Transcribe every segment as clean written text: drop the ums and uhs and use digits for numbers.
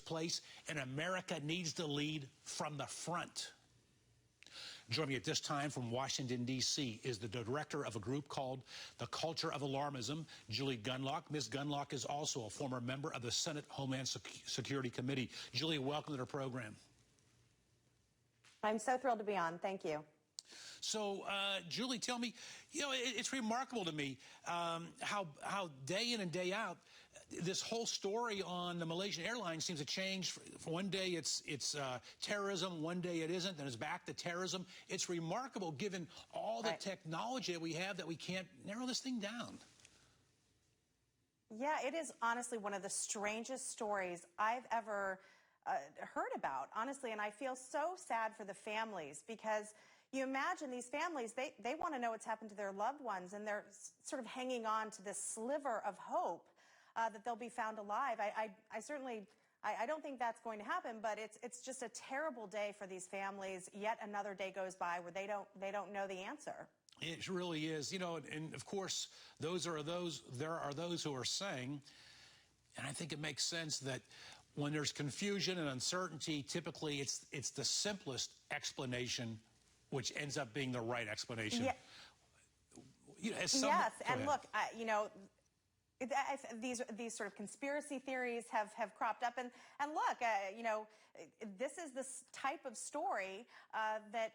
place, and America needs to lead from the front. Joining me at this time from Washington, D.C. is the director of a group called The Culture of Alarmism, Julie Gunlock. Ms. Gunlock is also a former member of the Senate Homeland Security Committee. Julie, welcome to the program. I'm so thrilled to be on. Thank you. So, Julie, tell me, it's remarkable to me how day in and day out this whole story on the Malaysian Airlines seems to change. For one day it's terrorism, one day it isn't, then it's back to terrorism. It's remarkable given all the technology that we have that we can't narrow this thing down. Yeah, it is honestly one of the strangest stories I've ever heard about, honestly, and I feel so sad for the families because you imagine these families, they want to know what's happened to their loved ones, and they're sort of hanging on to this sliver of hope that they'll be found alive. I certainly don't think that's going to happen, but it's just a terrible day for these families. Yet another day goes by where they don't know the answer. It really is, and of course there are those who are saying, and I think it makes sense that when there's confusion and uncertainty, typically it's the simplest explanation which ends up being the right explanation. Yeah. Yes, and look, these sort of conspiracy theories have cropped up, and look, this is this type of story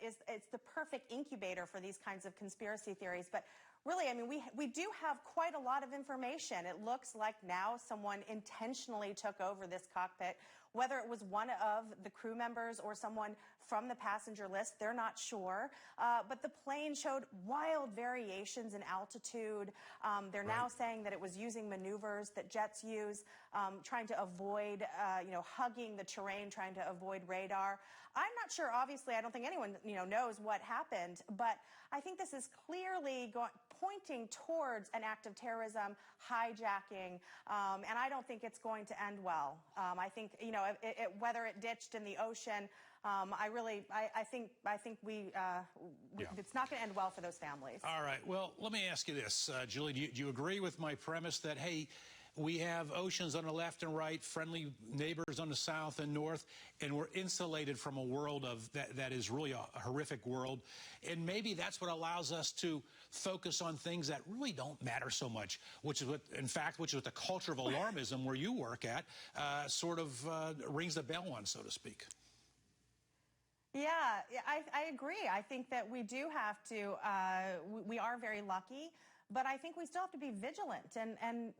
it's the perfect incubator for these kinds of conspiracy theories. But really, I mean, we do have quite a lot of information. It looks like now someone intentionally took over this cockpit, whether it was one of the crew members or someone from the passenger list, they're not sure. But the plane showed wild variations in altitude. They're now saying that it was using maneuvers that jets use, trying to avoid, hugging the terrain, trying to avoid radar. I'm not sure, obviously, I don't think anyone, knows what happened, but I think this is clearly pointing towards an act of terrorism, hijacking, and I don't think it's going to end well. I think, whether it ditched in the ocean, I think it's not going to end well for those families. All right. Well, let me ask you this, Julie. Do you agree with my premise that, hey, we have oceans on the left and right, friendly neighbors on the south and north, and we're insulated from a world that is really a horrific world. And maybe that's what allows us to focus on things that really don't matter so much, which is what the culture of alarmism where you work at sort of rings the bell on, so to speak. Yeah, I agree. I think that we do have to, we are very lucky, but I think we still have to be vigilant. And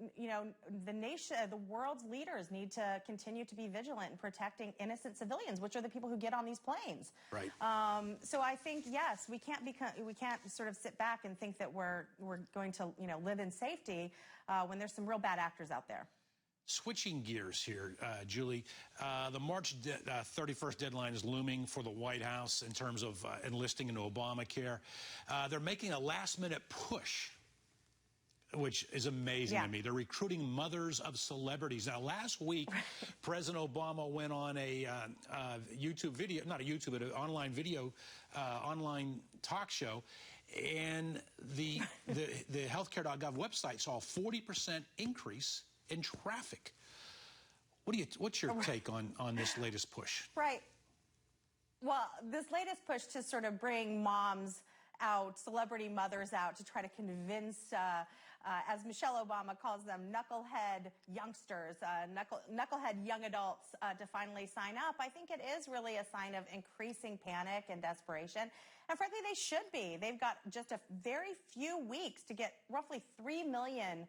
the world's leaders need to continue to be vigilant in protecting innocent civilians, which are the people who get on these planes. Right. So I think, yes, we can't sort of sit back and think that we're going to, live in safety when there's some real bad actors out there. Switching gears here, Julie, the March 31st deadline is looming for the White House in terms of enlisting into Obamacare. They're making a last-minute push, which is amazing to me. They're recruiting mothers of celebrities. Now, last week, President Obama went on a YouTube video, not a YouTube, but an online video, online talk show, and the healthcare.gov website saw a 40% increase in traffic. What's your take on this latest push? Right. Well, this latest push to sort of bring moms out, celebrity mothers out, to try to convince, as Michelle Obama calls them, knucklehead youngsters, knucklehead young adults to finally sign up. I think it is really a sign of increasing panic and desperation. And frankly, they should be. They've got just a very few weeks to get roughly 3 million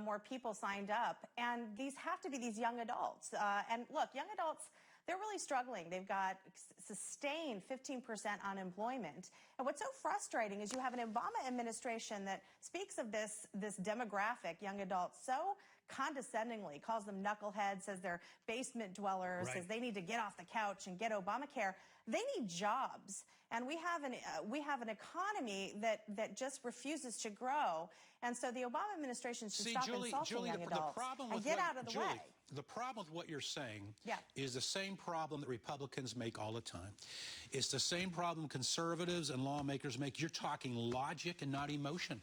more people signed up. And these have to be these young adults. And look, young adults, they're really struggling. They've got sustained 15% unemployment. And what's so frustrating is you have an Obama administration that speaks of this demographic, young adults, so condescendingly, calls them knuckleheads, says they're basement dwellers, says they need to get off the couch and get Obamacare. They need jobs. And we have an economy that just refuses to grow. And so the Obama administration should stop insulting young adults and get out of the way. The problem with what you're saying is the same problem that Republicans make all the time. It's the same problem conservatives and lawmakers make. You're talking logic and not emotion.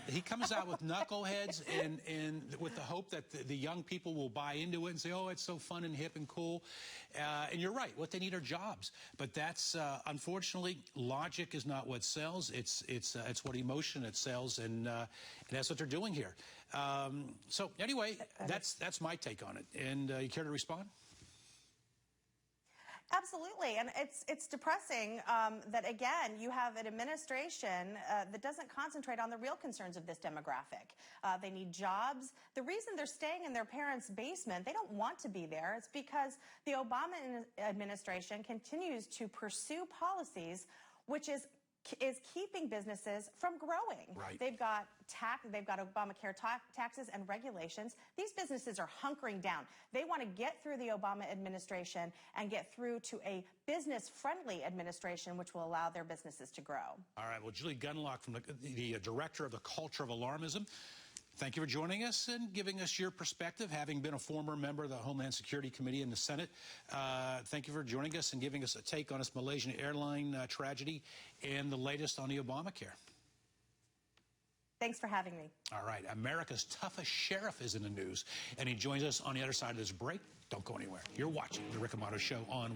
He comes out with knuckleheads and with the hope that the young people will buy into it and say, oh, it's so fun and hip and cool. And you're right. What they need are jobs. But that's, unfortunately, logic is not what sells. It's what emotion it sells, and that's what they're doing here. So anyway, that's my take on it. And you care to respond? Absolutely, and it's depressing that, again, you have an administration that doesn't concentrate on the real concerns of this demographic. They need jobs. The reason they're staying in their parents' basement, they don't want to be there. It's because the Obama administration continues to pursue policies which is keeping businesses from growing. Right. They've got Obamacare taxes and regulations. These businesses are hunkering down. They want to get through the Obama administration and get through to a business-friendly administration which will allow their businesses to grow. All right. Well, Julie Gunlock, from the director of the Culture of Alarmism, thank you for joining us and giving us your perspective, having been a former member of the Homeland Security Committee in the Senate. Thank you for joining us and giving us a take on this Malaysian Airlines tragedy and the latest on the Obamacare. Thanks for having me. All right. America's toughest sheriff is in the news, and he joins us on the other side of this break. Don't go anywhere. You're watching The Rick Amato Show on